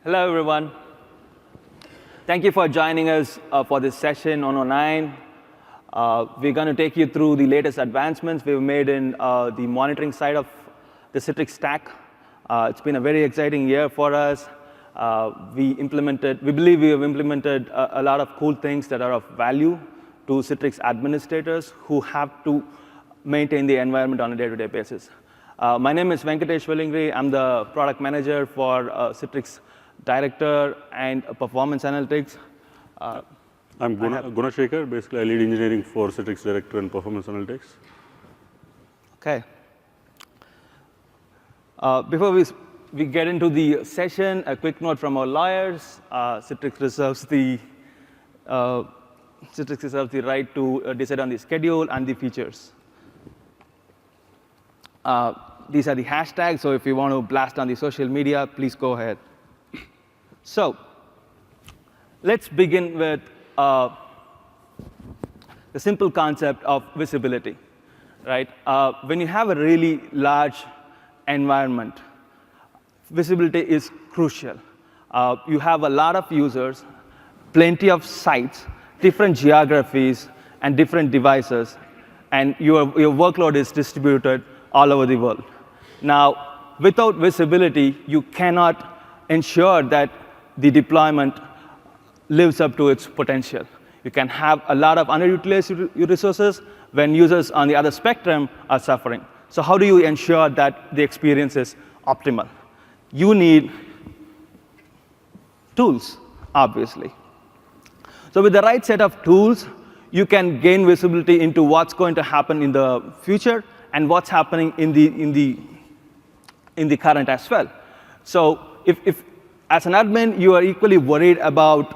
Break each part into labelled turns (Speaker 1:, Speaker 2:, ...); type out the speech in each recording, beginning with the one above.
Speaker 1: Hello, everyone. Thank you for joining us for this session 109. We're going to take you through the latest advancements we've made in the monitoring side of the Citrix stack. It's been a very exciting year for us. We believe we have implemented a lot of cool things that are of value to Citrix administrators who have to maintain the environment on a day-to-day basis. My name is Venkatesh Vellingri. I'm the product manager for Citrix Director and Performance Analytics.
Speaker 2: I'm Gunashekar. Basically, I lead engineering for Citrix Director and Performance Analytics.
Speaker 1: OK. Before we get into the session, a quick note from our lawyers. Citrix reserves the right to decide on the schedule and the features. These are the hashtags, so if you want to blast on the social media, please go ahead. So let's begin with the simple concept of visibility. Right? When you have a really large environment, visibility is crucial. You have a lot of users, plenty of sites, different geographies, and different devices, and your workload is distributed all over the world. Now, without visibility, you cannot ensure that the deployment lives up to its potential. You can have a lot of underutilized resources when users on the other spectrum are suffering. So how do you ensure that the experience is optimal? You need tools, obviously. So with the right set of tools, you can gain visibility into what's going to happen in the future and what's happening in the current as well. So if as an admin, you are equally worried about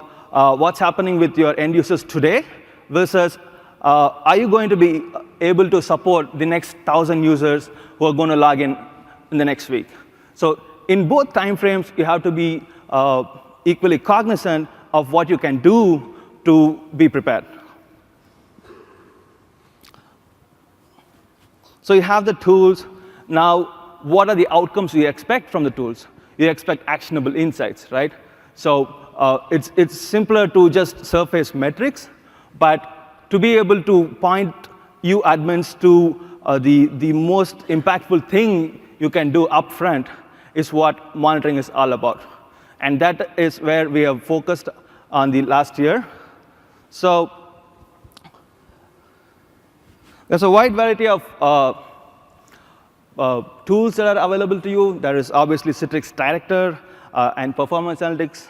Speaker 1: what's happening with your end users today versus are you going to be able to support the next 1,000 users who are going to log in the next week. So in both time frames, you have to be equally cognizant of what you can do to be prepared. So you have the tools. Now, what are the outcomes you expect from the tools? You expect actionable insights, right? So it's simpler to just surface metrics, but to be able to point you admins to the most impactful thing you can do upfront is what monitoring is all about. And that is where we have focused on the last year. So there's a wide variety of tools that are available to you. There is obviously Citrix Director and Performance Analytics.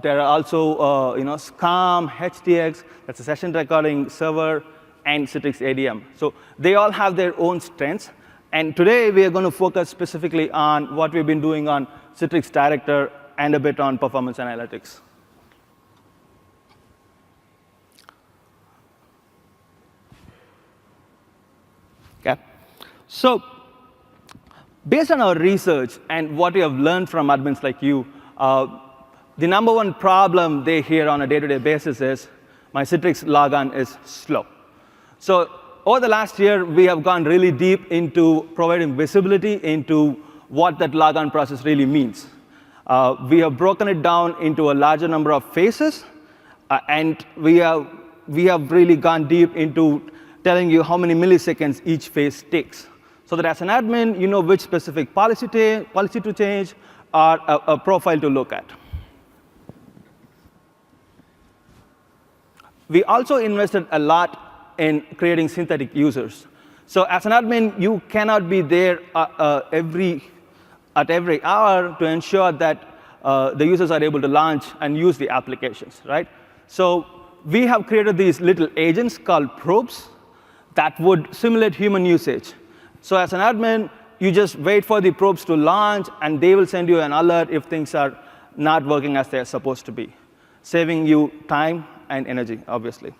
Speaker 1: There are also SCOM, HTX, that's a session recording server, and Citrix ADM. So they all have their own strengths. And today, we are going to focus specifically on what we've been doing on Citrix Director and a bit on Performance Analytics. Okay. So based on our research and what we have learned from admins like you, the number one problem they hear on a day-to-day basis is, my Citrix Logon is slow. So over the last year, we have gone really deep into providing visibility into what that Logon process really means. We have broken it down into a larger number of phases, and we have really gone deep into telling you how many milliseconds each phase takes, so that as an admin, you know which specific policy to change or a profile to look at. We also invested a lot in creating synthetic users. So as an admin, you cannot be there at every hour to ensure that the users are able to launch and use the applications, right? So we have created these little agents called probes that would simulate human usage. So as an admin, you just wait for the probes to launch, and they will send you an alert if things are not working as they're supposed to be, saving you time and energy, obviously.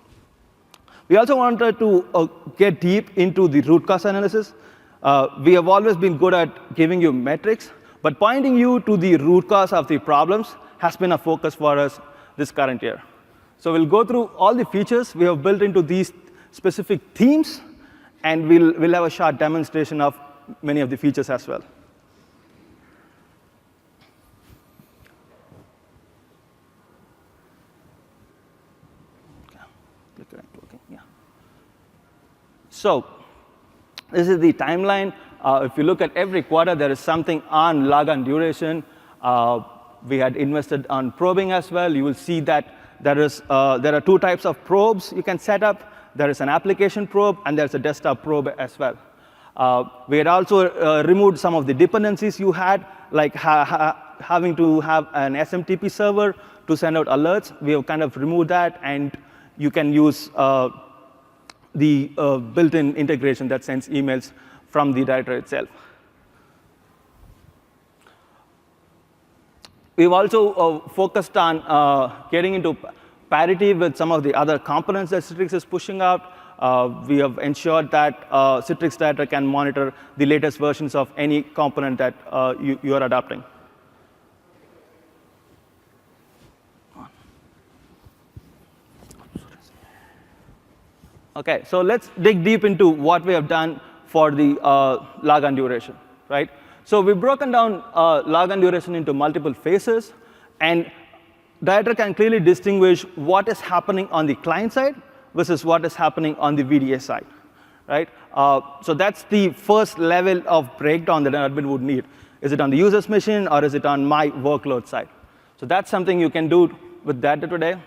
Speaker 1: We also wanted to get deep into the root cause analysis. We have always been good at giving you metrics, but pointing you to the root cause of the problems has been a focus for us this current year. So we'll go through all the features we have built into these specific themes, and we'll have a short demonstration of many of the features as well. So this is the timeline. If you look at every quarter, there is something on Logon duration. We had invested on probing as well. You will see that there are two types of probes you can set up. There is an application probe, and there's a desktop probe as well. We had also removed some of the dependencies you had, like having to have an SMTP server to send out alerts. We have kind of removed that, and you can use the built-in integration that sends emails from the director itself. We've also focused on getting into parity with some of the other components that Citrix is pushing out. We have ensured that Citrix Director can monitor the latest versions of any component that you are adopting. OK, so let's dig deep into what we have done for the Logon duration, right? So we've broken down Logon duration into multiple phases. And Director can clearly distinguish what is happening on the client side versus what is happening on the VDA side, right? So that's the first level of breakdown that an admin would need. Is it on the user's machine, or is it on my workload side? So that's something you can do with Director today.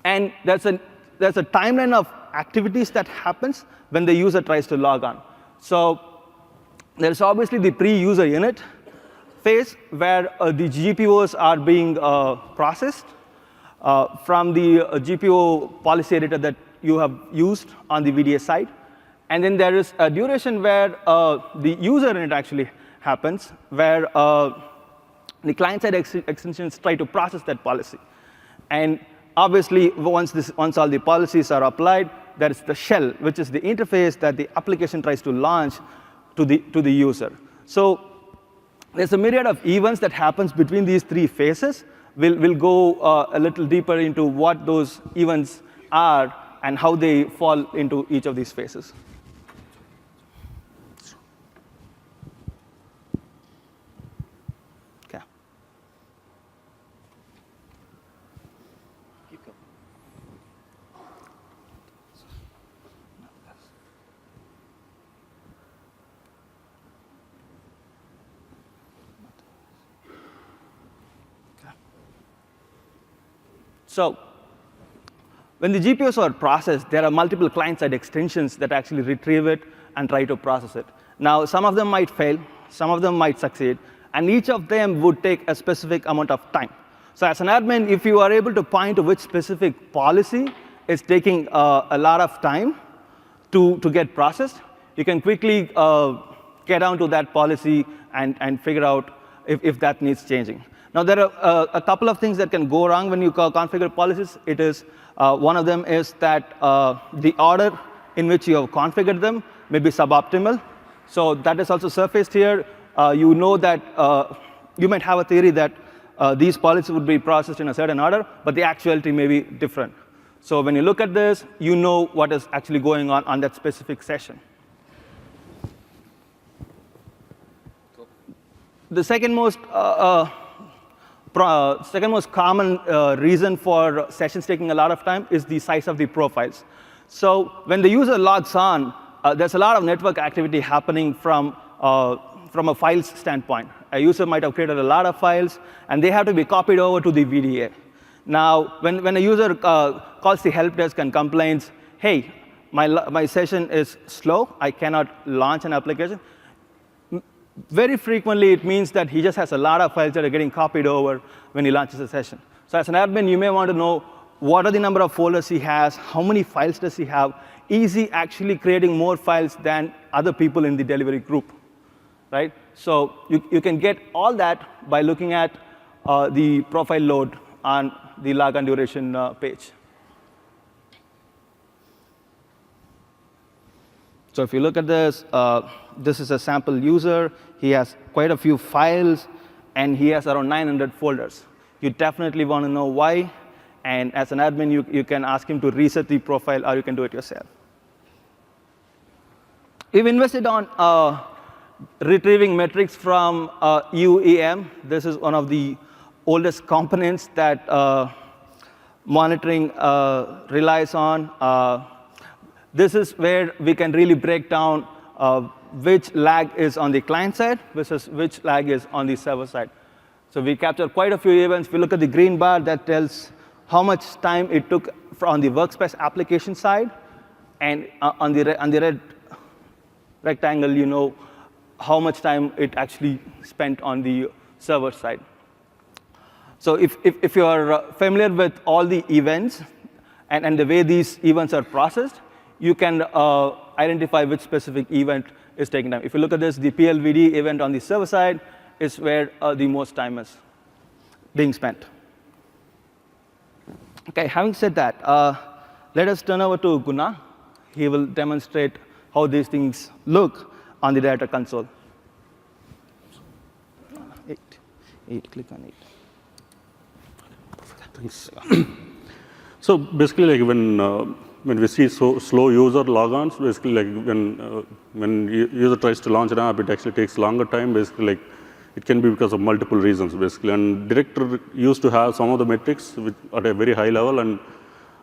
Speaker 1: And there's a timeline of activities that happens when the user tries to log on. So there's obviously the pre-user unit phase, where the GPOs are being processed from the GPO policy editor that you have used on the VDA side. And then there is a duration where the user unit actually happens, where the client-side extensions try to process that policy. And obviously, once all the policies are applied, there is the shell, which is the interface that the application tries to launch to the user. So there's a myriad of events that happens between these three phases. We'll go a little deeper into what those events are and how they fall into each of these phases. OK. Keep going. So when the GPOs are processed, there are multiple client-side extensions that actually retrieve it and try to process it. Now, some of them might fail, some of them might succeed, and each of them would take a specific amount of time. So as an admin, if you are able to point to which specific policy is taking a lot of time to get processed, you can quickly get down to that policy and figure out if that needs changing. Now, there are a couple of things that can go wrong when you configure policies. It is, one of them is that the order in which you have configured them may be suboptimal. So that is also surfaced here. You know that you might have a theory that these policies would be processed in a certain order, but the actuality may be different. So when you look at this, you know what is actually going on that specific session. The second most common reason for sessions taking a lot of time is the size of the profiles. So when the user logs on, there's a lot of network activity happening from a files standpoint. A user might have created a lot of files, and they have to be copied over to the VDA. Now, when a user calls the help desk and complains, hey, my session is slow, I cannot launch an application, very frequently, it means that he just has a lot of files that are getting copied over when he launches a session. So as an admin, you may want to know what are the number of folders he has, how many files does he have. Is he actually creating more files than other people in the delivery group, right? So you can get all that by looking at the profile load on the Logon duration page. So if you look at this, this is a sample user. He has quite a few files, and he has around 900 folders. You definitely want to know why. And as an admin, you can ask him to reset the profile, or you can do it yourself. We've invested on retrieving metrics from UEM. This is one of the oldest components that monitoring relies on. this is where we can really break down which lag is on the client side versus which lag is on the server side. So we capture quite a few events. We look at the green bar that tells how much time it took on the workspace application side, and on the red rectangle, you know how much time it actually spent on the server side. So if you are familiar with all the events and the way these events are processed, you can identify which specific event is taking time. If you look at this, the PLVD event on the server side is where the most time is being spent. OK, having said that, let us turn over to Guna. He will demonstrate how these things look on the data console. 8, click on 8.
Speaker 2: Thanks. So basically, like when we see slow user logons, basically like when user tries to launch an app, it actually takes longer time. Basically, like it can be because of multiple reasons, basically. And Director used to have some of the metrics at a very high level, and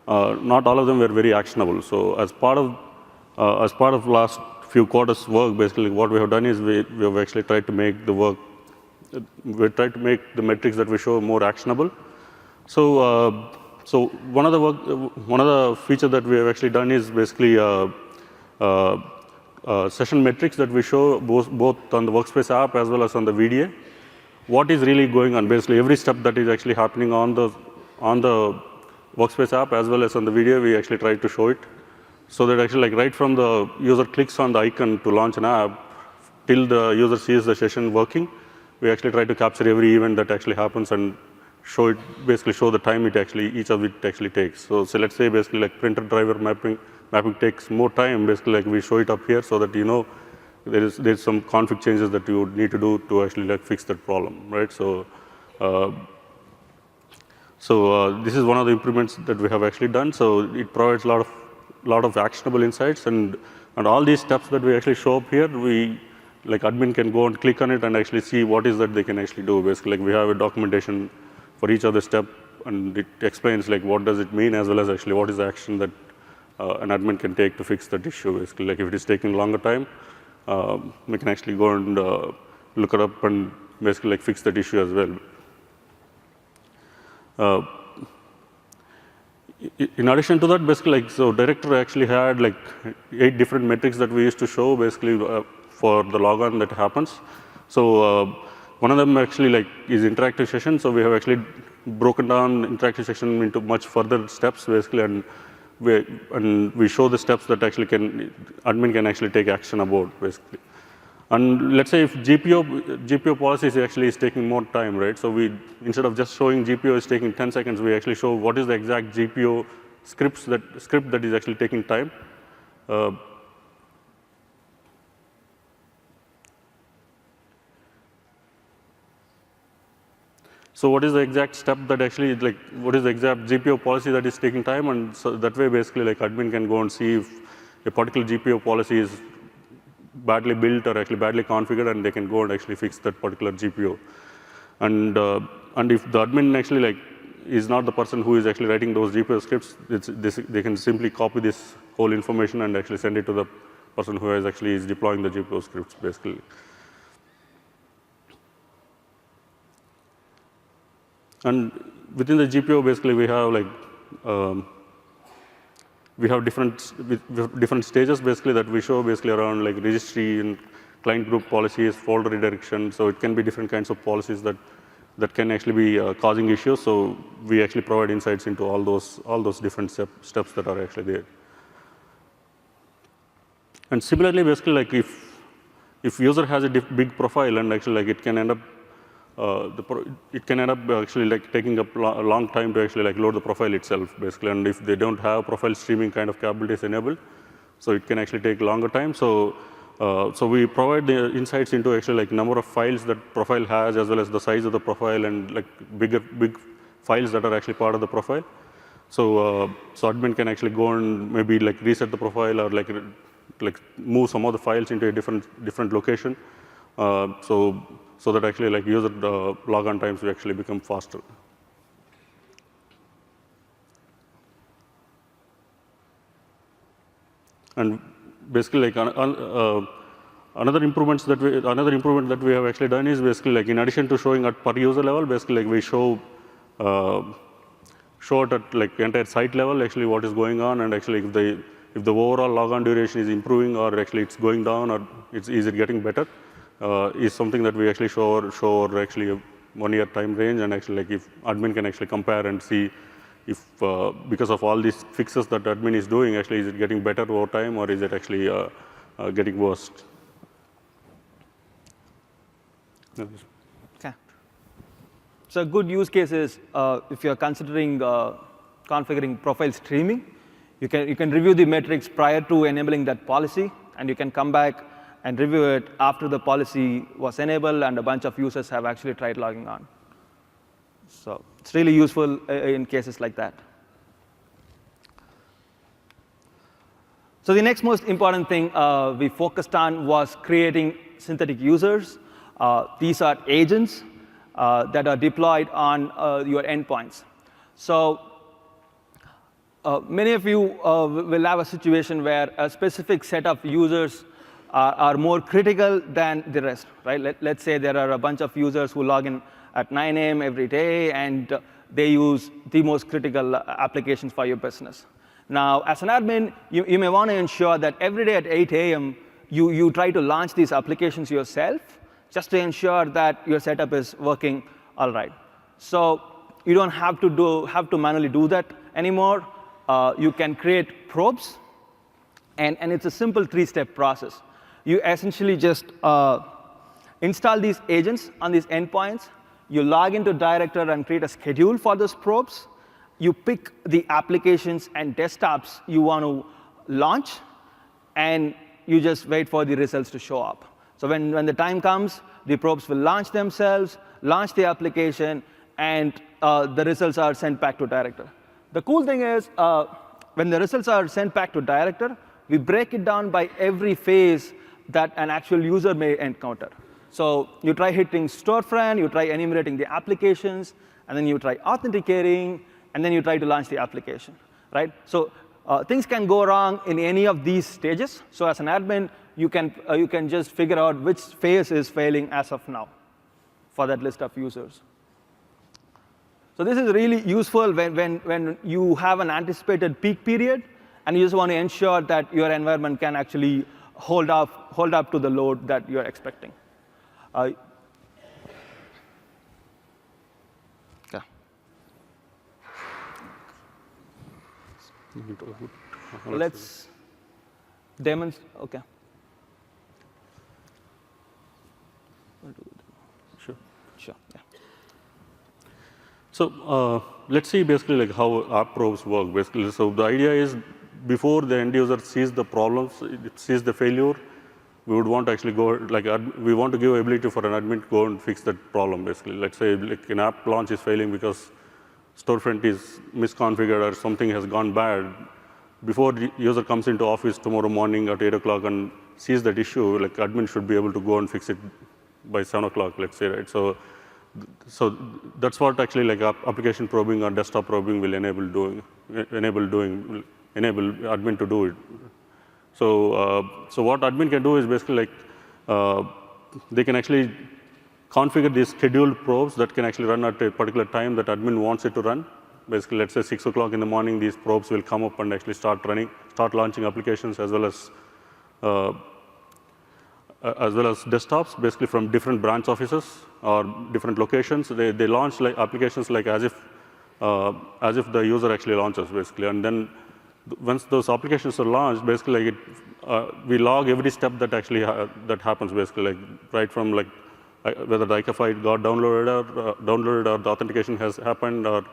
Speaker 2: not all of them were very actionable. So as part of last few quarters' work, basically what we have done is we have actually tried to make the work, we tried to make the metrics that we show more actionable. So so one of the features that we have actually done is basically session metrics that we show both on the workspace app as well as on the VDA. What is really going on? Basically, every step that is actually happening on the workspace app as well as on the VDA, we actually try to show it, so that actually like right from the user clicks on the icon to launch an app till the user sees the session working, we actually try to capture every event that actually happens and show it, basically show the time each of it actually takes. So let's say basically like printer driver mapping takes more time. Basically, like we show it up here so that you know there's some config changes that you would need to do to actually like fix that problem, right? So this is one of the improvements that we have actually done. So it provides a lot of actionable insights, and all these steps that we actually show up here, like admin can go and click on it and actually see what is that they can actually do. Basically, like we have a documentation for each other step, and it explains like what does it mean, as well as actually what is the action that an admin can take to fix that issue. Basically, like if it is taking longer time, we can actually go and look it up and basically like fix that issue as well. In addition to that, basically like so Director actually had like 8 different metrics that we used to show basically for the logon that happens. So one of them actually like is interactive session. So we have actually broken down interactive session into much further steps basically, and we show the steps that actually admin can actually take action about basically. And let's say if GPO policies actually is taking more time, right? So instead of just showing GPO is taking 10 seconds, we actually show what is the exact GPO script that is actually taking time. So what is the exact step that actually, like, what is the exact GPO policy that is taking time? And so that way, basically, like, admin can go and see if a particular GPO policy is badly built or actually badly configured, and they can go and actually fix that particular GPO. And if the admin actually, like, is not the person who is actually writing those GPO scripts, they can simply copy this whole information and actually send it to the person who is actually deploying the GPO scripts, basically. And within the GPO, basically, we have like different stages, basically, that we show basically around like registry and client group policies, folder redirection. So it can be different kinds of policies that can actually be causing issues. So we actually provide insights into all those different steps that are actually there. And similarly, basically, like if user has a big profile and actually like it can end up actually like taking a long time to actually like load the profile itself, basically. And if they don't have profile streaming kind of capabilities enabled, so it can actually take longer time. So we provide the insights into actually like number of files that profile has, as well as the size of the profile, and like big files that are actually part of the profile. So admin can actually go and maybe like reset the profile or like move some of the files into a different location. So that actually like user logon times will actually become faster. And basically, like another improvement that we have actually done is basically like in addition to showing at per user level, basically like we show it at like entire site level actually what is going on, and actually if the overall logon duration is improving or actually it's going down or is it getting better, is something that we actually show actually a 1 year time range, and actually like if admin can actually compare and see if because of all these fixes that admin is doing, actually is it getting better over time or is it actually getting worse.
Speaker 1: Okay. So a good use case is if you're considering configuring profile streaming, you can review the metrics prior to enabling that policy, and you can come back and review it after the policy was enabled and a bunch of users have actually tried logging on. So it's really useful in cases like that. So the next most important thing we focused on was creating synthetic users. These are agents that are deployed on your endpoints. So many of you will have a situation where a specific set of users are more critical than the rest, right? Let's say there are a bunch of users who log in at 9 a.m. every day, and they use the most critical applications for your business. Now, as an admin, you may want to ensure that every day at 8 a.m., you try to launch these applications yourself, just to ensure that your setup is working all right. So you don't have to manually do that anymore. You can create probes, and it's a simple 3-step process. You essentially just install these agents on these endpoints. You log into Director and create a schedule for those probes. You pick the applications and desktops you want to launch, and you just wait for the results to show up. So when the time comes, the probes will launch themselves, launch the application, and the results are sent back to Director. The cool thing is, when the results are sent back to Director, we break it down by every phase that an actual user may encounter. So you try hitting storefront, you try enumerating the applications, and then you try authenticating, and then you try to launch the application, right? So things can go wrong in any of these stages. So as an admin, you can just figure out which phase is failing as of now for that list of users. So this is really useful when you have an anticipated peak period, and you just want to ensure that your environment can actually hold up to the load that you're expecting. Okay. Let's demonstrate. OK. Sure. Yeah.
Speaker 2: So let's see basically like how app probes work. Basically, so the idea is before the end user sees the problems, it sees the failure, we would want to actually go like we want to give ability for an admin to go and fix that problem. Basically, let's say like an app launch is failing because storefront is misconfigured or something has gone bad. Before the user comes into office tomorrow morning at 8 o'clock and sees that issue, like admin should be able to go and fix it by 7 o'clock, let's say, right? So that's what actually like application probing or desktop probing will enable admin to do it. So what admin can do is basically like they can actually configure these scheduled probes that can actually run at a particular time that admin wants it to run. Basically, let's say 6 o'clock in the morning, these probes will come up and actually start launching applications as well as desktops, basically from different branch offices or different locations. They launch like applications like as if the user actually launches, basically. And then once those applications are launched, basically like we log every step that actually that happens, basically, like right from like whether the ICA file got downloaded or the authentication has happened or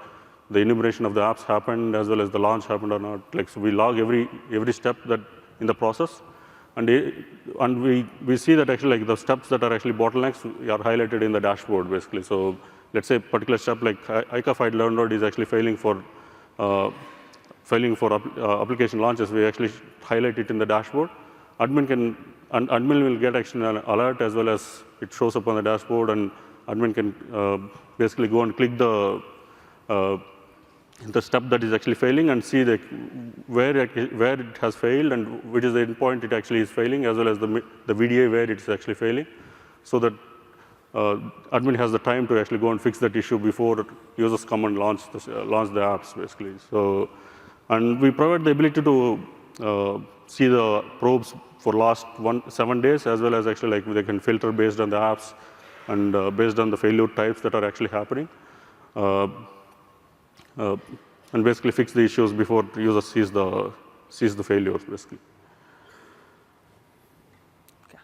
Speaker 2: the enumeration of the apps happened as well as the launch happened or not. Like, so we log every step that in the process. And we see that actually like the steps that are actually bottlenecks are highlighted in the dashboard, basically. So let's say a particular step like ICA file download is actually failing for application launches. We actually highlight it in the dashboard. Admin will get actually an alert as well as it shows up on the dashboard, and admin can basically go and click the the step that is actually failing and see where it has failed and which is the endpoint it actually is failing, as well as the VDA where it's actually failing, so that admin has the time to actually go and fix that issue before users come and launch the apps, basically. So, and we provide the ability to see the probes for last 7 days, as well as actually like they can filter based on the apps and based on the failure types that are actually happening. And basically fix the issues before the user sees the failures, basically.
Speaker 1: Okay.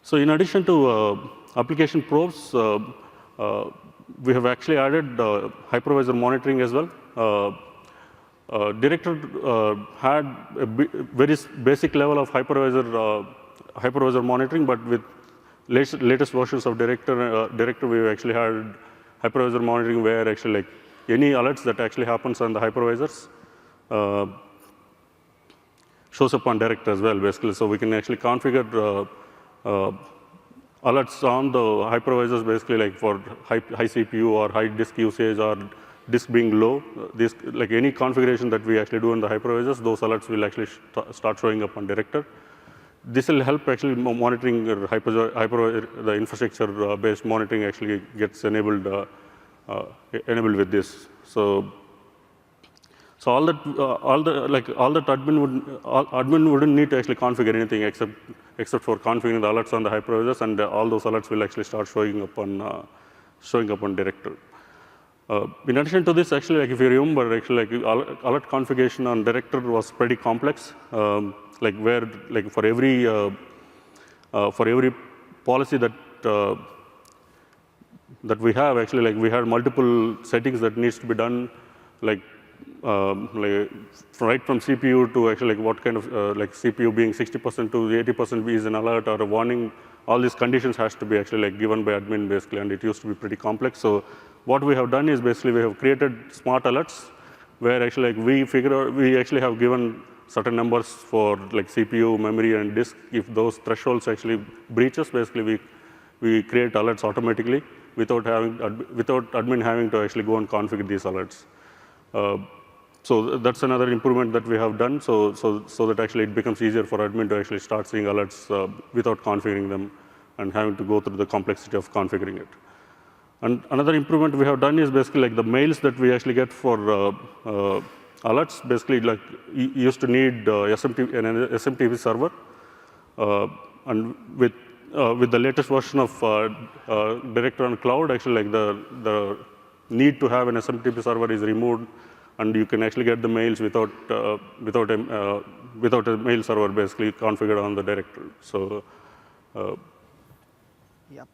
Speaker 2: So in addition to application probes, we have actually added hypervisor monitoring as well. Director had a very basic level of hypervisor monitoring, but with latest versions of Director, we actually had hypervisor monitoring where actually like any alerts that actually happens on the hypervisors shows up on Director as well, basically. So we can actually configure alerts on the hypervisors, basically like for high CPU or high disk usage or disk being low. Like any configuration that we actually do in the hypervisors, those alerts will actually start showing up on Director. This will help actually monitoring the infrastructure-based monitoring actually gets enabled with this. So all that admin wouldn't need to actually configure anything except for configuring the alerts on the hypervisors, and all those alerts will actually start showing up on Director. In addition to this, actually, like if you remember, actually, like alert configuration on Director was pretty complex. Like where, like for every policy that we have, actually, like we had multiple settings that needs to be done, like right from CPU to actually like what kind of like CPU being 60% to 80% is an alert or a warning. All these conditions has to be actually like given by admin, basically, and it used to be pretty complex. So what we have done is basically we have created smart alerts where actually like we actually have given certain numbers for like CPU, memory, and disk. If those thresholds actually breaches, basically we create alerts automatically without admin having to actually go and configure these alerts. So that's another improvement that we have done. So that actually it becomes easier for admin to actually start seeing alerts without configuring them and having to go through the complexity of configuring it. And another improvement we have done is basically like the mails that we actually get for alerts. Basically, like you used to need an SMTP server, and with the latest version of Director on Cloud, actually like the need to have an SMTP server is removed, and you can actually get the mails without a mail server basically configured on the Director. So.
Speaker 1: Yep.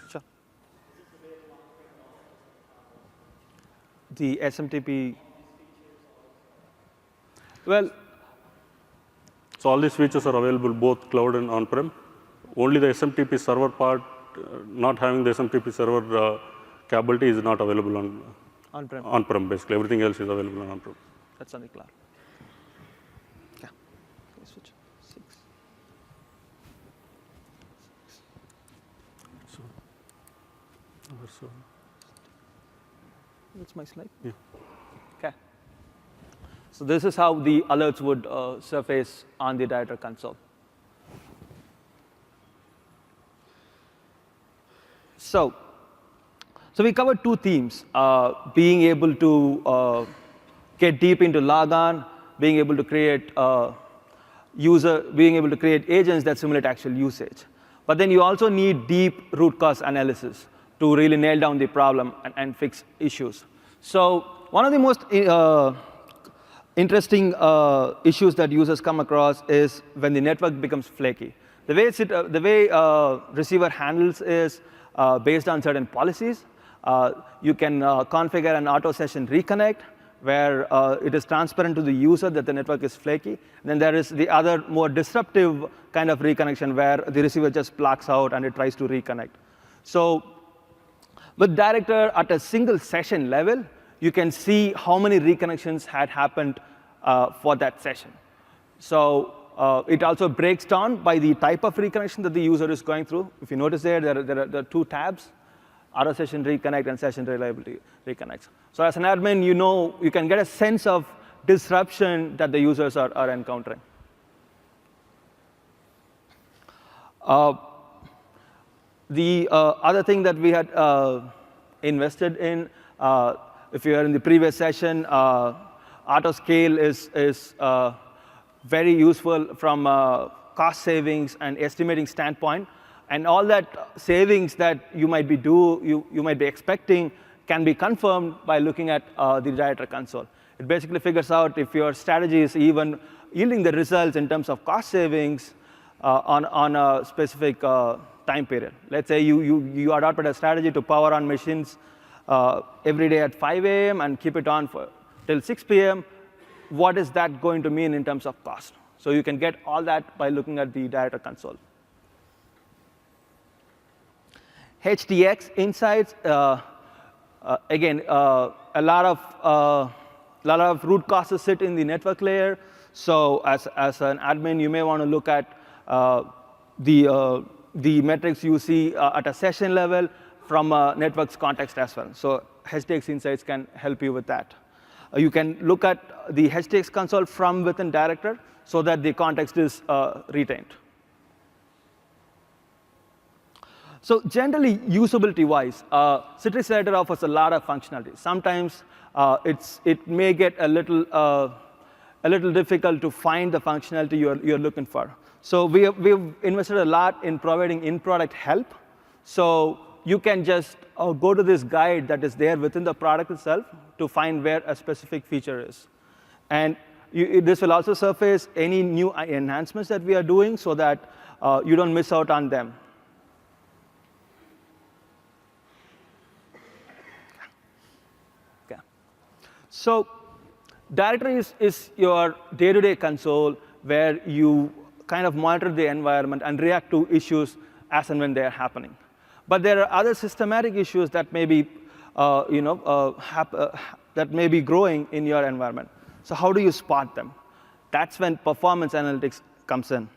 Speaker 1: Sure. The SMTP. Well.
Speaker 2: So all these features are available both cloud and on-prem. Only the SMTP server part, not having the SMTP server capability is not available on
Speaker 1: on-prem.
Speaker 2: On-prem, basically. Everything else is available on on-prem.
Speaker 1: That's only cloud. Yeah. Okay, switch. 6.
Speaker 2: So.
Speaker 1: That's my slide?
Speaker 2: Yeah.
Speaker 1: Okay. So this is how the alerts would surface on the Director console. So we covered 2 themes, being able to get deep into Logon, being able to create being able to create agents that simulate actual usage. But then you also need deep root cause analysis to really nail down the problem and fix issues. So one of the most interesting issues that users come across is when the network becomes flaky. The way receiver handles is based on certain policies. You can configure an auto session reconnect where it is transparent to the user that the network is flaky. And then there is the other more disruptive kind of reconnection where the receiver just blocks out and it tries to reconnect. So with Director at a single session level, you can see how many reconnections had happened for that session. So it also breaks down by the type of reconnection that the user is going through. If you notice there are 2 tabs. auto session reconnect, and session reliability reconnects. So as an admin, you can get a sense of disruption that the users are encountering. The other thing that we had invested in, if you are in the previous session, auto scale is very useful from cost savings and estimating standpoint. And all that savings that you might be expecting can be confirmed by looking at the Director console. It basically figures out if your strategy is even yielding the results in terms of cost savings on a specific time period. Let's say you adopted a strategy to power on machines every day at 5 a.m. and keep it on till 6 p.m. What is that going to mean in terms of cost? So you can get all that by looking at the Director console. HDX insights, again, a lot of root causes sit in the network layer. So as an admin, you may want to look at the metrics you see at a session level from a network's context as well. So HDX insights can help you with that. You can look at the HDX console from within Director so that the context is retained. So generally, usability-wise, Citrix Director offers a lot of functionality. Sometimes it may get a little difficult to find the functionality you're looking for. So we've invested a lot in providing in-product help. So you can just go to this guide that is there within the product itself to find where a specific feature is. And this will also surface any new enhancements that we are doing so that you don't miss out on them. So Director is your day-to-day console where you kind of monitor the environment and react to issues as and when they are happening. But there are other systematic issues that may be, that may be growing in your environment. So how do you spot them? That's when performance analytics comes in.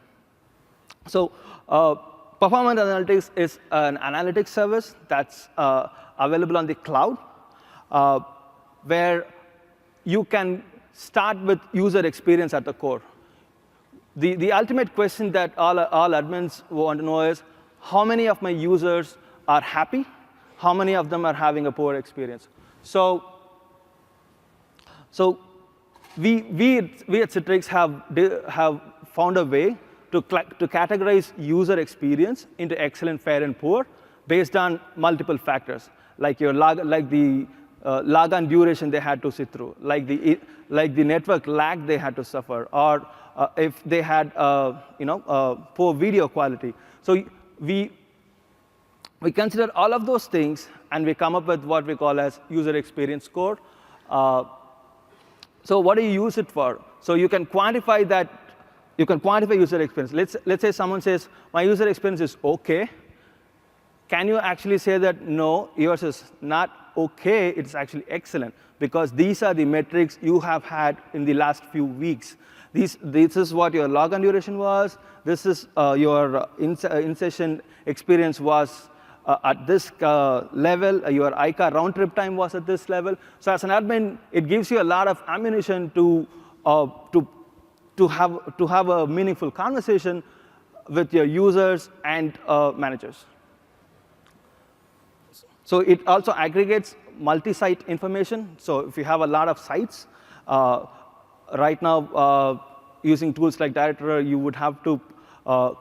Speaker 1: So performance analytics is an analytics service that's available on the cloud, where you can start with user experience at the core. The ultimate question that all admins want to know is, how many of my users are happy? How many of them are having a poor experience? So we at Citrix have found a way to categorize user experience into excellent, fair, and poor based on multiple factors, like your Logon duration they had to sit through, like the network lag they had to suffer, or if they had poor video quality. So we consider all of those things, and we come up with what we call as user experience score. So what do you use it for? So you can quantify that. You can quantify user experience. Let's say someone says, my user experience is OK. Can you actually say that, no, yours is not OK, it's actually excellent? Because these are the metrics you have had in the last few weeks. This is what your Logon duration was. This is your in-session experience was at this level. Your ICA round trip time was at this level. So as an admin, it gives you a lot of ammunition to have a meaningful conversation with your users and managers. So it also aggregates multi-site information. So if you have a lot of sites, right now, using tools like Director, you would have to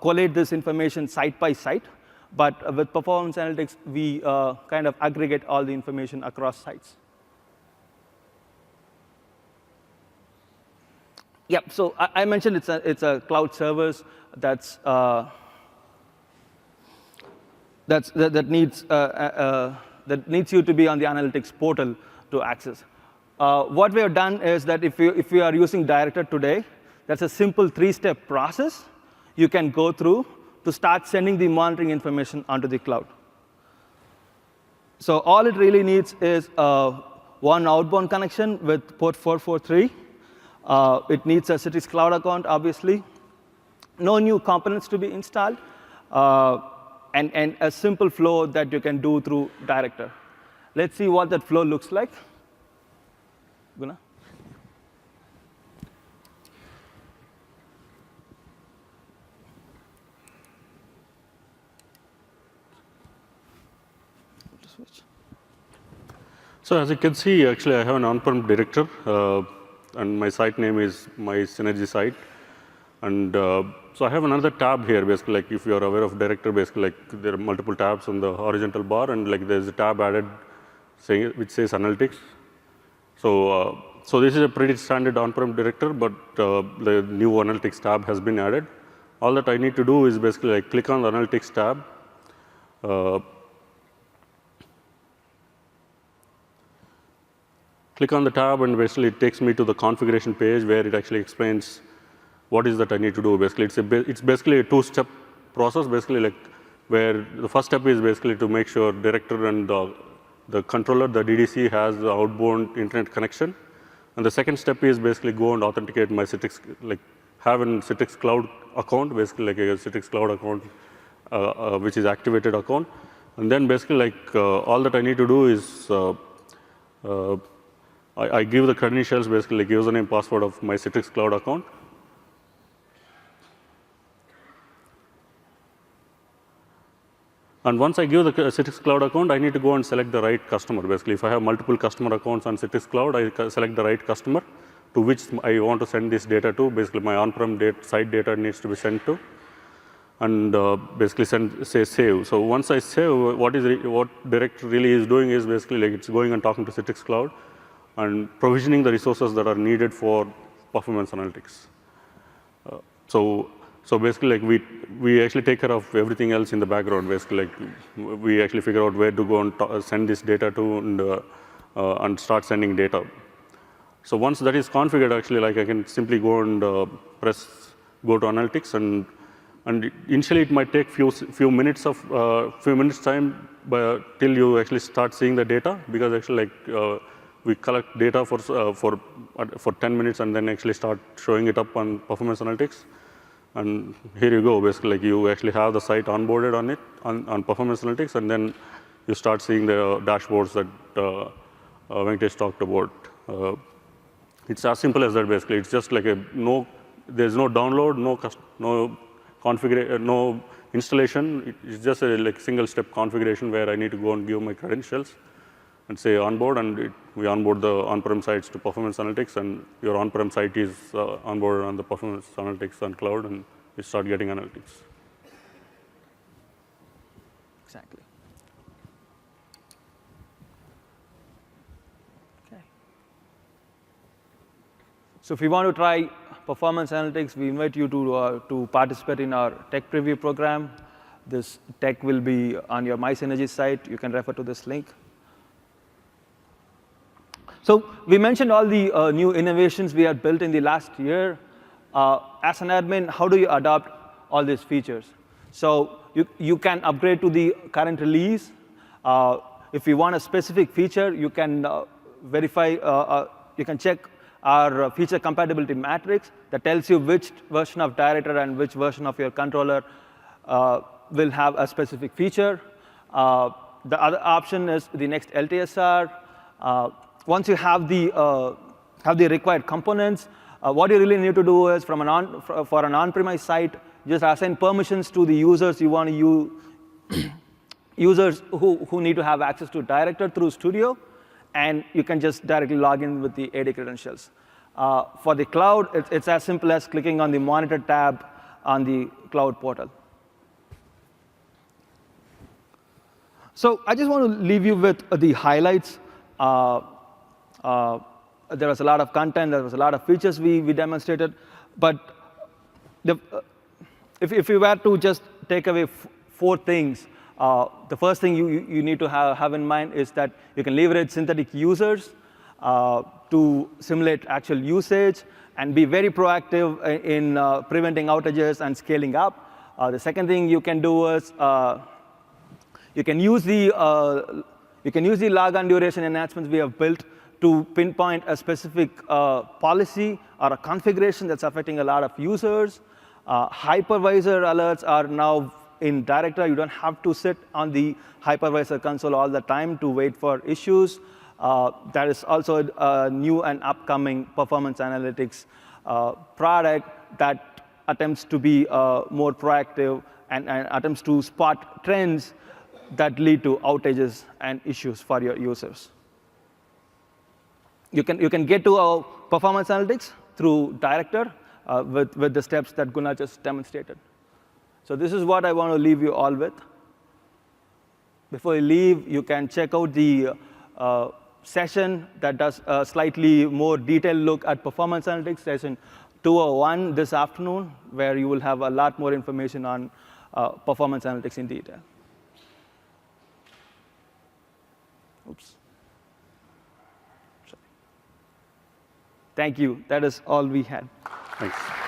Speaker 1: collate this information site by site. But with performance analytics, we kind of aggregate all the information across sites. Yep. So I mentioned it's a cloud service that needs you to be on the analytics portal to access. What we have done is that if you are using Director today, that's a simple 3-step process you can go through to start sending the monitoring information onto the cloud. So all it really needs is one outbound connection with port 443. It needs a Citrix Cloud account, obviously. No new components to be installed. and a simple flow that you can do through Director. Let's see what that flow looks like. Guna?
Speaker 2: So as you can see, actually, I have an on-prem director, and my site name is my Synergy site. And so I have another tab here, basically, like if you are aware of director, basically, like there are multiple tabs on the horizontal bar, and like there's a tab added which says analytics. So, so this is a pretty standard on-prem director, but the new analytics tab has been added. All that I need to do is basically like click on the analytics tab. Click on the tab, and basically it takes me to the configuration page where it actually explains what is that I need to do. Basically, it's basically a two-step process. Basically, like where the first step is basically to make sure director and the controller, the DDC, has the outbound internet connection. And the second step is basically go and authenticate my Citrix, like have a Citrix Cloud account, basically like a Citrix Cloud account, which is activated account. And then basically like all that I need to do is I give the credentials, basically like username, password of my Citrix Cloud account. And once I give the Citrix Cloud account, I need to go and select the right customer. Basically, if I have multiple customer accounts on Citrix Cloud, I select the right customer to which I want to send this data to. Basically, my on-prem site data needs to be sent to. And basically say save. So once I save, what director really is doing is basically like it's going and talking to Citrix Cloud and provisioning the resources that are needed for performance analytics. So basically, like we actually take care of everything else in the background. Basically, like we actually figure out where to go and send this data to and start sending data. So once that is configured, actually, like I can simply go and press go to analytics, and initially it might take few minutes time till you actually start seeing the data, because actually like we collect data for 10 minutes and then actually start showing it up on performance analytics. And here you go, basically like you actually have the site onboarded on it on performance analytics, and then you start seeing the dashboards that Venkatesh talked about. It's as simple as that. Basically, it's just like there's no download, no configuration, no installation. It's just a like single-step configuration where I need to go and give my credentials and say onboard, and we onboard the on-prem sites to performance analytics, and your on-prem site is onboarded on the performance analytics on cloud, and you start getting analytics.
Speaker 1: Exactly. Okay. So if you want to try performance analytics, we invite you to participate in our tech preview program. This tech will be on your My Synergy site. You can refer to this link. So we mentioned all the new innovations we had built in the last year. As an admin, how do you adopt all these features? So you can upgrade to the current release. If you want a specific feature, you can verify, you can check our feature compatibility matrix that tells you which version of Director and which version of your controller will have a specific feature. The other option is the next LTSR. Once you have the required components, what you really need to do is for an on-premise site, just assign permissions to the users you want to use, users who need to have access to Director through Studio, and you can just directly log in with the AD credentials. For the cloud, it's as simple as clicking on the Monitor tab on the cloud portal. So I just want to leave you with the highlights. There was a lot of content, there was a lot of features we demonstrated, but if you were to just take away 4 things, the first thing you need to have in mind is that you can leverage synthetic users to simulate actual usage and be very proactive in preventing outages and scaling up. The second thing you can do is you can use the Logon duration enhancements we have built to pinpoint a specific policy or a configuration that's affecting a lot of users. Hypervisor alerts are now in Director, you don't have to sit on the hypervisor console all the time to wait for issues. There is also a new and upcoming performance analytics product that attempts to be more proactive and attempts to spot trends that lead to outages and issues for your users. You can get to our performance analytics through Director with the steps that Gunnar just demonstrated. So this is what I want to leave you all with. Before you leave, you can check out the session that does a slightly more detailed look at performance analytics, session 201 this afternoon, where you will have a lot more information on performance analytics in detail. Oops. Sorry. Thank you. That is all we had.
Speaker 2: Thanks.